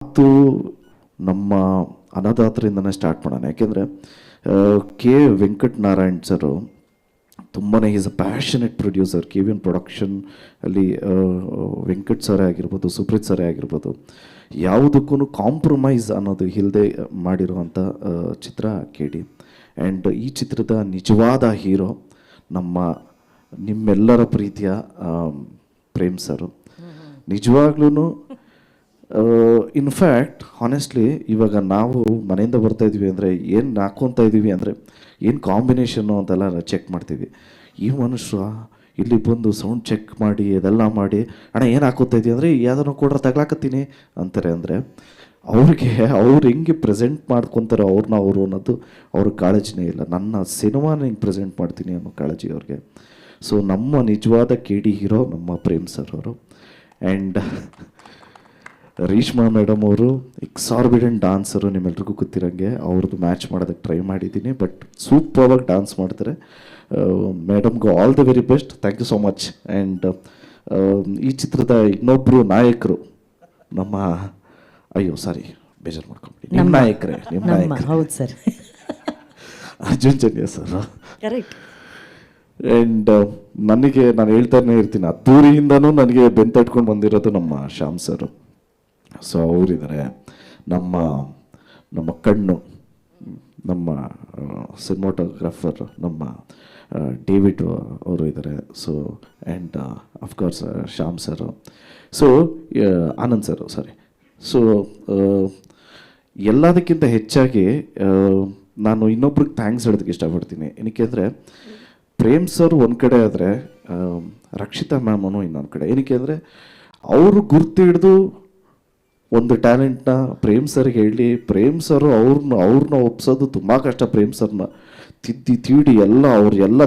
ಮತ್ತು ನಮ್ಮ ಅನ್ನದಾತರಿಂದನೇ ಸ್ಟಾರ್ಟ್ ಮಾಡೋಣ. ಯಾಕೆಂದರೆ ಕೆ ವೆಂಕಟನಾರಾಯಣ್ ಸರು ತುಂಬಾ is a passionate producer. K V N production ಅಲ್ಲಿ ವೆಂಕಟ್ ಸರೇ ಆಗಿರ್ಬೋದು, ಸುಪ್ರೀತ್ ಸರೇ ಆಗಿರ್ಬೋದು, ಯಾವುದಕ್ಕೂ ಕಾಂಪ್ರಮೈಸ್ ಅನ್ನೋದು ಇಲ್ಲದೆ ಮಾಡಿರುವಂಥ ಚಿತ್ರ ಕೆ ಡಿ. ಆ್ಯಂಡ್ ಈ ಚಿತ್ರದ ನಿಜವಾದ ಹೀರೋ ನಿಮ್ಮೆಲ್ಲರ ಪ್ರೀತಿಯ ಪ್ರೇಮ್ ಸರು. ನಿಜವಾಗ್ಲೂ ಇನ್ಫ್ಯಾಕ್ಟ್ ಹಾನೆಸ್ಟ್ಲಿ ಇವಾಗ ನಾವು ಮನೆಯಿಂದ ಬರ್ತಾ ಇದ್ವಿ ಅಂದರೆ ಏನು ಹಾಕ್ಕೊತಾ ಇದ್ದೀವಿ ಅಂದರೆ ಏನು ಕಾಂಬಿನೇಷನ್ನು ಅಂತೆಲ್ಲ ಚೆಕ್ ಮಾಡ್ತೀವಿ. ಈ ಮನುಷ್ಯ ಇಲ್ಲಿ ಬಂದು ಸೌಂಡ್ ಚೆಕ್ ಮಾಡಿ ಅದೆಲ್ಲ ಮಾಡಿ ಅಣ್ಣ ಏನು ಹಾಕೋತಾ ಇದೀವಿ ಅಂದರೆ ಯಾವುದನ್ನು ಕೊಡ್ರೆ ತಗ್ಲಾಕತ್ತೀನಿ ಅಂತಾರೆ. ಅಂದರೆ ಅವ್ರು ಹೆಂಗೆ ಪ್ರೆಸೆಂಟ್ ಮಾಡ್ಕೊತಾರೆ ಅವರು ಅನ್ನೋದು ಅವ್ರಿಗೆ ಕಾಳಜಿನೇ ಇಲ್ಲ. ನನ್ನ ಸಿನಿಮಾನ ಹೆಂಗೆ ಪ್ರೆಸೆಂಟ್ ಮಾಡ್ತೀನಿ ಅನ್ನೋ ಕಾಳಜಿ ಅವ್ರಿಗೆ. ಸೊ ನಮ್ಮ ನಿಜವಾದ ಕೆ ಡಿ ಹೀರೋ ನಮ್ಮ ಪ್ರೇಮ್ ಸರ್ ಅವರು. ಆ್ಯಂಡ್ ರೀಶ್ಮಾ ಮೇಡಮ್ ಅವರು ಎಕ್ಸಾರ್ಬಿಡೆಂಟ್ ಡಾನ್ಸರು, ನಿಮ್ಮೆಲ್ರಿಗೂ ಗೊತ್ತಿರೋಂಗೆ. ಅವ್ರದ್ದು ಮ್ಯಾಚ್ ಮಾಡೋದಕ್ಕೆ ಟ್ರೈ ಮಾಡಿದ್ದೀನಿ, ಬಟ್ ಸೂಪರಾಗಿ ಡಾನ್ಸ್ ಮಾಡ್ತಾರೆ. ಮೇಡಮ್ಗೂ all the very best, thank you so much. And ಈ ಚಿತ್ರದ ಇನ್ನೊಬ್ಬರು ನಾಯಕರು ನಮ್ಮ ಬೇಜಾರು ಮಾಡ್ಕೊಂಬಿಡಿ, ನಿಮ್ಮ ನಾಯಕರೇ ಹೌದು sir, Arjun Janya sir. Correct. And ನಾನು ಹೇಳ್ತಾನೆ ಇರ್ತೀನಿ, ಅದ್ದೂರಿಯಿಂದನೂ ನನಗೆ ಬೆಂತಟ್ಕೊಂಡು ಬಂದಿರೋದು ನಮ್ಮ ಶ್ಯಾಮ್ ಸರ್. ಸೊ ಅವರಿದ್ದಾರೆ. ನಮ್ಮ ಕಣ್ಣು, ನಮ್ಮ ಸಿನಿಮಾಟೋಗ್ರಾಫರ್ ನಮ್ಮ ಡೇವಿಡ್ ಅವರು ಇದ್ದಾರೆ. So and of course Shyam sir. So Anand sir, sorry. So ಎಲ್ಲದಕ್ಕಿಂತ ಹೆಚ್ಚಾಗಿ ನಾನು ಇನ್ನೊಬ್ರಿಗೆ ಥ್ಯಾಂಕ್ಸ್ ಹೇಳೋದಕ್ಕೆ ಇಷ್ಟಪಡ್ತೀನಿ. ಏನಕ್ಕೆ ಅಂದರೆ ಪ್ರೇಮ್ ಸರ್ ಒಂದು ಕಡೆ ಆದರೆ ರಕ್ಷಿತಾ ಮ್ಯಾಮನು ಇನ್ನೊಂದು ಕಡೆ. ಏನಕ್ಕೆ ಅಂದರೆ ಅವರು ಗುರ್ತು ಹಿಡಿದು ಒಂದು ಟ್ಯಾಲೆಂಟ್ನ ಪ್ರೇಮ್ ಸರ್ಗೆ ಹೇಳಿ, ಪ್ರೇಮ್ ಸರ್ ಅವ್ರನ್ನ ಒಪ್ಸೋದು ತುಂಬ ಕಷ್ಟ. ಪ್ರೇಮ್ ಸರ್ನ ತೀಡಿ ಎಲ್ಲ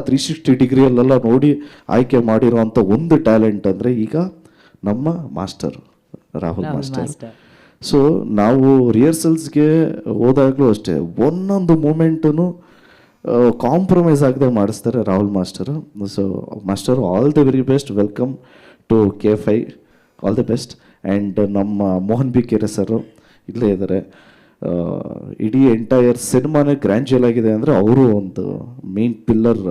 360 ಡಿಗ್ರಿಯಲ್ಲೆಲ್ಲ ನೋಡಿ ಆಯ್ಕೆ ಮಾಡಿರೋವಂಥ ಒಂದು ಟ್ಯಾಲೆಂಟ್ ಅಂದರೆ ಈಗ ನಮ್ಮ ಮಾಸ್ಟರ್ ರಾಹುಲ್ ಮಾಸ್ಟರ್. ಸೊ ನಾವು ರಿಹರ್ಸಲ್ಸ್ಗೆ ಹೋದಾಗಲೂ ಅಷ್ಟೇ ಒಂದೊಂದು ಮೂಮೆಂಟೂ ಕಾಂಪ್ರಮೈಸ್ ಆಗದೆ ಮಾಡಿಸ್ತಾರೆ Rahul master. So master, all the very best, welcome to K5, all the best. And ನಮ್ಮ ಮೋಹನ್ ಬಿ ಕೆರೆ ಸರು ಇಲ್ಲೇ ಇದ್ದಾರೆ. ಇಡೀ ಎಂಟೈರ್ ಸಿನಿಮಾನೇ ಗ್ರ್ಯಾಂಜುಯಲ್ ಆಗಿದೆ ಅಂದರೆ ಅವರು ಒಂದು ಮೇನ್ ಪಿಲ್ಲರ್.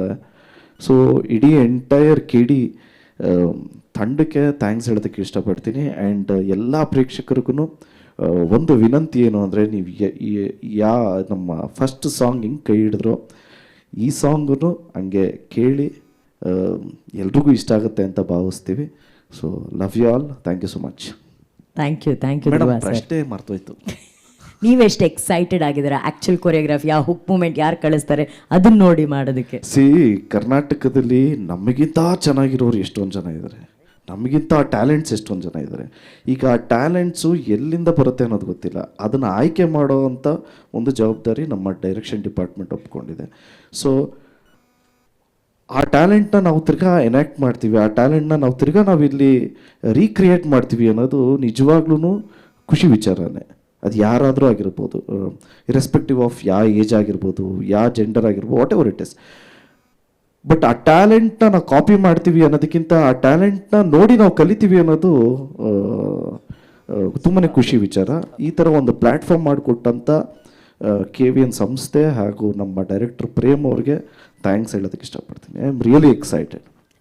ಸೊ ಇಡೀ ಎಂಟೈರ್ ಕೆ ಡಿ ತಂಡಕ್ಕೆ ಥ್ಯಾಂಕ್ಸ್ ಹೇಳೋದಕ್ಕೆ ಇಷ್ಟಪಡ್ತೀನಿ. ಆ್ಯಂಡ್ ಎಲ್ಲ ಪ್ರೇಕ್ಷಕರಿಗೂ ಒಂದು ವಿನಂತಿ ಏನು ಅಂದರೆ, ನೀವು ನಮ್ಮ ಫಸ್ಟ್ ಸಾಂಗ್ ಹಿಂಗೆ ಕೈ ಹಿಡಿದ್ರು, ಈ ಸಾಂಗು ಹಂಗೆ ಕೇಳಿ ಎಲ್ರಿಗೂ ಇಷ್ಟ ಆಗುತ್ತೆ ಅಂತ ಭಾವಿಸ್ತೀವಿ. So love you all, thank you so much. Thank you madam. ಅಷ್ಟೇ ಮರ್ತೋಯ್ತು, ನೀವೆಷ್ಟು ಎಕ್ಸೈಟೆಡ್ ಆಗಿದ್ದೀರಾ ಆ್ಯಕ್ಚುಲ್ ಕೊರಿಯೋಗ್ರಾಫಿ, ಯಾವ ಹುಕ್ ಮೂಮೆಂಟ್ ಯಾರು ಕಳಿಸ್ತಾರೆ ಅದನ್ನ ನೋಡಿ ಮಾಡೋದಕ್ಕೆ. ಕರ್ನಾಟಕದಲ್ಲಿ ನಮಗಿಂತ ಚೆನ್ನಾಗಿರೋರು ಎಷ್ಟೊಂದು ಜನ ಇದ್ದಾರೆ, ನಮಗಿಂತ ಟ್ಯಾಲೆಂಟ್ಸ್ ಎಷ್ಟೊಂದು ಜನ ಇದ್ದಾರೆ. ಈಗ ಆ ಟ್ಯಾಲೆಂಟ್ಸು ಎಲ್ಲಿಂದ ಬರುತ್ತೆ ಅನ್ನೋದು ಗೊತ್ತಿಲ್ಲ. ಅದನ್ನು ಆಯ್ಕೆ ಮಾಡೋವಂಥ ಒಂದು ಜವಾಬ್ದಾರಿ ನಮ್ಮ ಡೈರೆಕ್ಷನ್ ಡಿಪಾರ್ಟ್ಮೆಂಟ್ ಒಪ್ಕೊಂಡಿದೆ. ಸೊ ಆ ಟ್ಯಾಲೆಂಟ್ನ ನಾವು ತಿರ್ಗಾ ಎನಾಕ್ಟ್ ಮಾಡ್ತೀವಿ, ಆ ಟ್ಯಾಲೆಂಟ್ನ ನಾವು ಇಲ್ಲಿ ರೀಕ್ರಿಯೇಟ್ ಮಾಡ್ತೀವಿ ಅನ್ನೋದು ನಿಜವಾಗ್ಲೂ ಖುಷಿ ವಿಚಾರನೇ. ಅದು ಯಾರಾದರೂ ಆಗಿರ್ಬೋದು, ಇರೆಸ್ಪೆಕ್ಟಿವ್ ಆಫ್ ಯಾವ ಏಜ್ ಆಗಿರ್ಬೋದು, ಯಾವ ಜೆಂಡರ್ ಆಗಿರ್ಬೋದು, what ever it is. But ಆ ಟ್ಯಾಲೆಂಟ್ನ ನಾವು ಕಾಪಿ ಮಾಡ್ತೀವಿ ಅನ್ನೋದಕ್ಕಿಂತ ಆ ಟ್ಯಾಲೆಂಟ್ನ ನೋಡಿ ನಾವು ಕಲಿತೀವಿ ಅನ್ನೋದು ತುಂಬಾ ಖುಷಿ ವಿಚಾರ. ಈ ಥರ ಒಂದು ಪ್ಲ್ಯಾಟ್ಫಾರ್ಮ್ ಮಾಡಿಕೊಟ್ಟಂಥ KVN ಸಂಸ್ಥೆ ಹಾಗೂ ನಮ್ಮ ಡೈರೆಕ್ಟರ್ ಪ್ರೇಮ್ ಅವ್ರಿಗೆ ಥ್ಯಾಂಕ್ಸ್ ಹೇಳೋದಕ್ಕೆ ಇಷ್ಟಪಡ್ತೀನಿ. I am really excited.